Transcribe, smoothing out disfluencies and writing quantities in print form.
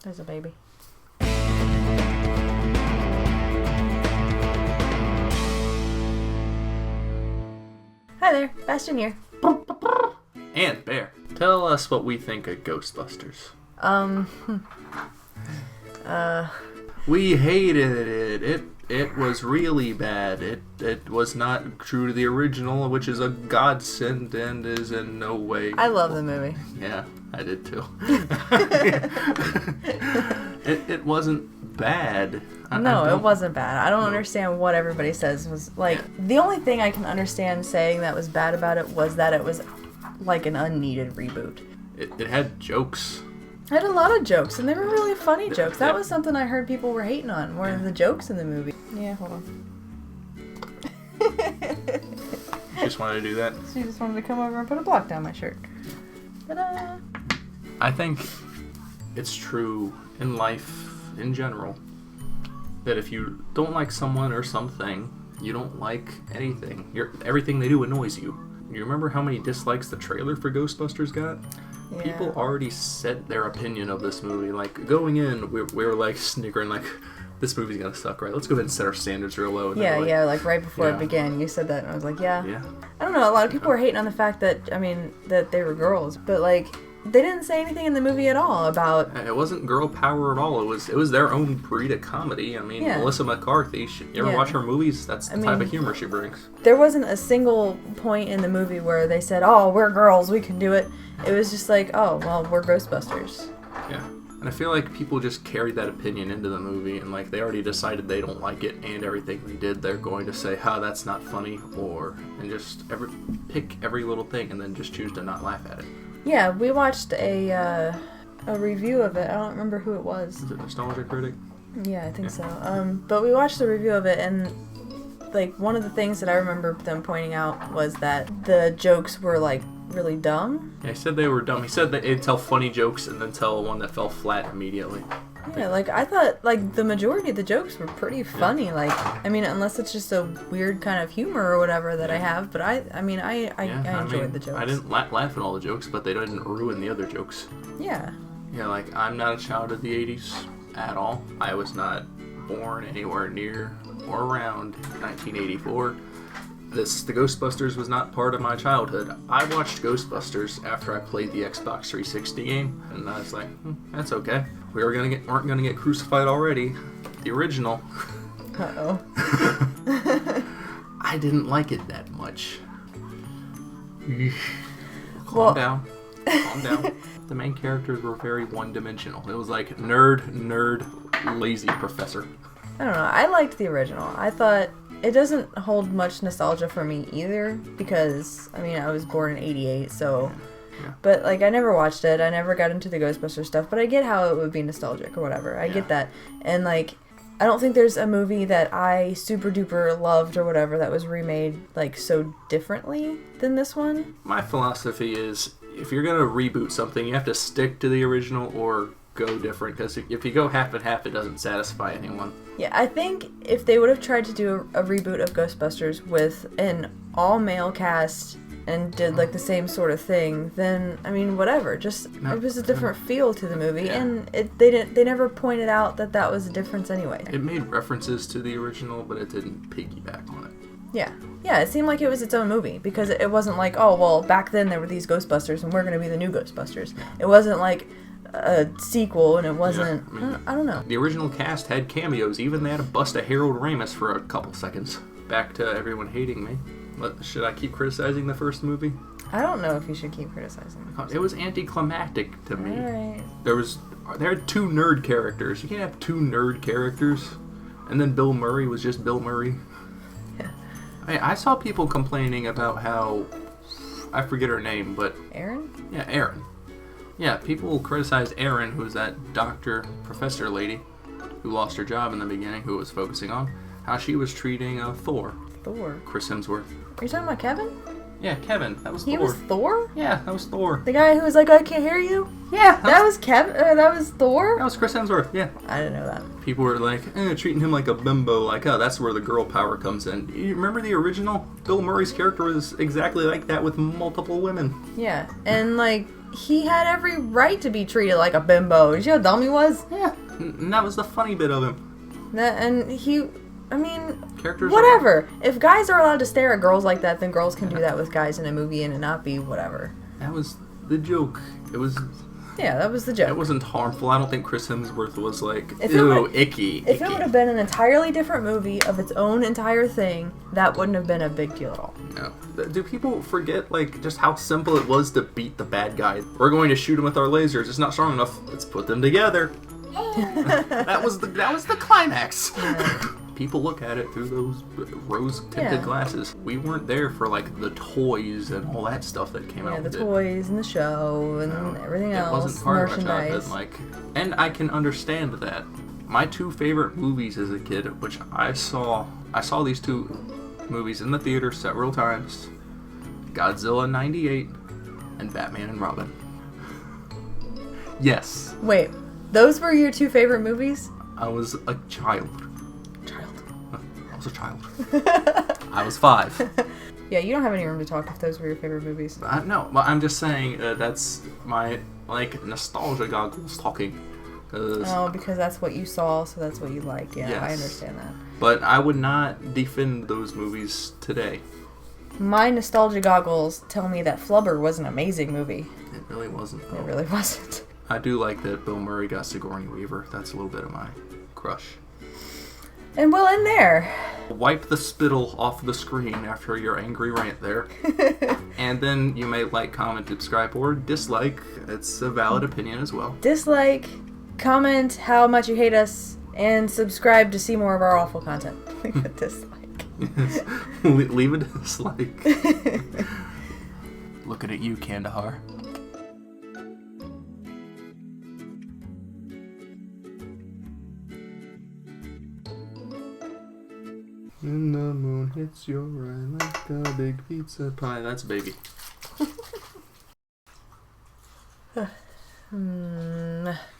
There's a baby. Hi there, Bastian here. And Bear. Tell us what we think of Ghostbusters. We hated it. It was really bad. It was not true to the original, which is a godsend and is in no way... I love the movie. Yeah, I did too. It wasn't bad. It wasn't bad. I don't understand what everybody says was like. The only thing I can understand saying that was bad about it was that it was like an unneeded reboot. It had jokes. It had a lot of jokes, and they were really funny jokes. That was something I heard people were hating on, were the jokes in the movie. Yeah, hold on. You just wanted to do that? She just wanted to come over and put a block down my shirt. Ta-da! I think it's true in life in general that if you don't like someone or something, you don't like anything. Everything they do annoys you. You remember how many dislikes the trailer for Ghostbusters got? Yeah. People already said their opinion of this movie. Like, going in, we were like snickering, like, this movie's gonna suck, right? Let's go ahead and set our standards real low. And like right before it began, you said that, and I was like, yeah. I don't know, a lot of people were hating on the fact that, that they were girls, but, like, they didn't say anything in the movie at all about... It wasn't girl power at all. It was their own breed of comedy. Melissa McCarthy, you ever watch her movies? That's the type of humor she brings. There wasn't a single point in the movie where they said, oh, we're girls, we can do it. It was just like, oh, well, we're Ghostbusters. Yeah. And I feel like people just carried that opinion into the movie, and like they already decided they don't like it, and everything they did, they're going to say, that's not funny, and just pick every little thing and then just choose to not laugh at it. Yeah, we watched a review of it. I don't remember who it was. Is it Nostalgia Critic? Yeah, I think so. But we watched the review of it, and like one of the things that I remember them pointing out was that the jokes were like really dumb. Yeah, he said they were dumb. He said that they'd tell funny jokes and then tell one that fell flat immediately. Yeah, like I thought like the majority of the jokes were pretty funny. Yeah. Like, unless it's just a weird kind of humor or whatever that I have, but I enjoyed the jokes. I didn't laugh at all the jokes, but they didn't ruin the other jokes. Yeah. Yeah, like I'm not a child of the 80s at all. I was not born anywhere near or around 1984. The Ghostbusters was not part of my childhood. I watched Ghostbusters after I played the Xbox 360 game, and I was like, that's okay. We weren't gonna get crucified already. The original. Uh-oh. I didn't like it that much. Calm down. The main characters were very one-dimensional. It was like nerd, lazy professor. I don't know. I liked the original. I thought it doesn't hold much nostalgia for me either because, I was born in 88, so... Yeah. But, like, I never watched it. I never got into the Ghostbusters stuff, but I get how it would be nostalgic or whatever. I get that. And, like, I don't think there's a movie that I super-duper loved or whatever that was remade, like, so differently than this one. My philosophy is, if you're going to reboot something, you have to stick to the original or go different, because if you go half and half, it doesn't satisfy anyone. Yeah, I think if they would have tried to do a reboot of Ghostbusters with an all-male cast and did like the same sort of thing, then whatever. It was a different feel to the movie, and they never pointed out that was a difference anyway. It made references to the original, but it didn't piggyback on it. Yeah, it seemed like it was its own movie because it wasn't like, oh well, back then there were these Ghostbusters and we're going to be the new Ghostbusters. It wasn't like a sequel, and it wasn't... I don't know. The original cast had cameos. Even they had to bust a Harold Ramis for a couple seconds. Back to everyone hating me. But should I keep criticizing the first movie? I don't know if you should keep criticizing the first It was anticlimactic to me. Alright. There had two nerd characters. You can't have two nerd characters. And then Bill Murray was just Bill Murray. Yeah. I saw people complaining about how... I forget her name, but... Erin? Yeah, Erin. Yeah, people criticized Erin, who's that professor lady who lost her job in the beginning, who was focusing on how she was treating Thor. Chris Hemsworth. Are you talking about Kevin? Yeah, Kevin. That was Thor. He was Thor? Yeah, that was Thor. The guy who was like, I can't hear you? Yeah. That was Kevin? That was Thor? That was Chris Hemsworth, yeah. I didn't know that. People were like, treating him like a bimbo, like, that's where the girl power comes in. You remember the original? Bill Murray's character was exactly like that with multiple women. Yeah, and like, he had every right to be treated like a bimbo. You see how dumb he was? Yeah. And that was the funny bit of him. Characters whatever. If guys are allowed to stare at girls like that, then girls can do that with guys in a movie and it not be whatever. That was the joke. It was... Yeah, that was the joke. It wasn't harmful. I don't think Chris Hemsworth was like, ew, icky. If it would have been an entirely different movie of its own entire thing, that wouldn't have been a big deal at all. No. Do people forget, like, just how simple it was to beat the bad guy? We're going to shoot him with our lasers. It's not strong enough. Let's put them together. that was the climax. Yeah. People look at it through those rose-tinted glasses. We weren't there for, like, the toys and all that stuff that came out. Yeah, the toys and the show and everything else. It wasn't part of my childhood, and I can understand that. My two favorite movies as a kid, which I saw these two movies in the theater several times. Godzilla '98 and Batman and Robin. Yes. Wait, those were your two favorite movies? I was a child. I was a child. I was 5. Yeah, you don't have any room to talk if those were your favorite movies. No, but I'm just saying that's my, nostalgia goggles talking. Because that's what you saw, so that's what you like. Yeah, yes. I understand that. But I would not defend those movies today. My nostalgia goggles tell me that Flubber was an amazing movie. It really wasn't, though. It really wasn't. I do like that Bill Murray got Sigourney Weaver. That's a little bit of my crush. And we'll end there. Wipe the spittle off the screen after your angry rant there. And then you may like, comment, subscribe, or dislike. It's a valid opinion as well. Dislike, comment how much you hate us, and subscribe to see more of our awful content. Leave a dislike. Yes. Leave a dislike. Looking at you, Kandahar. When the moon hits your eye like a big pizza pie. That's Baby.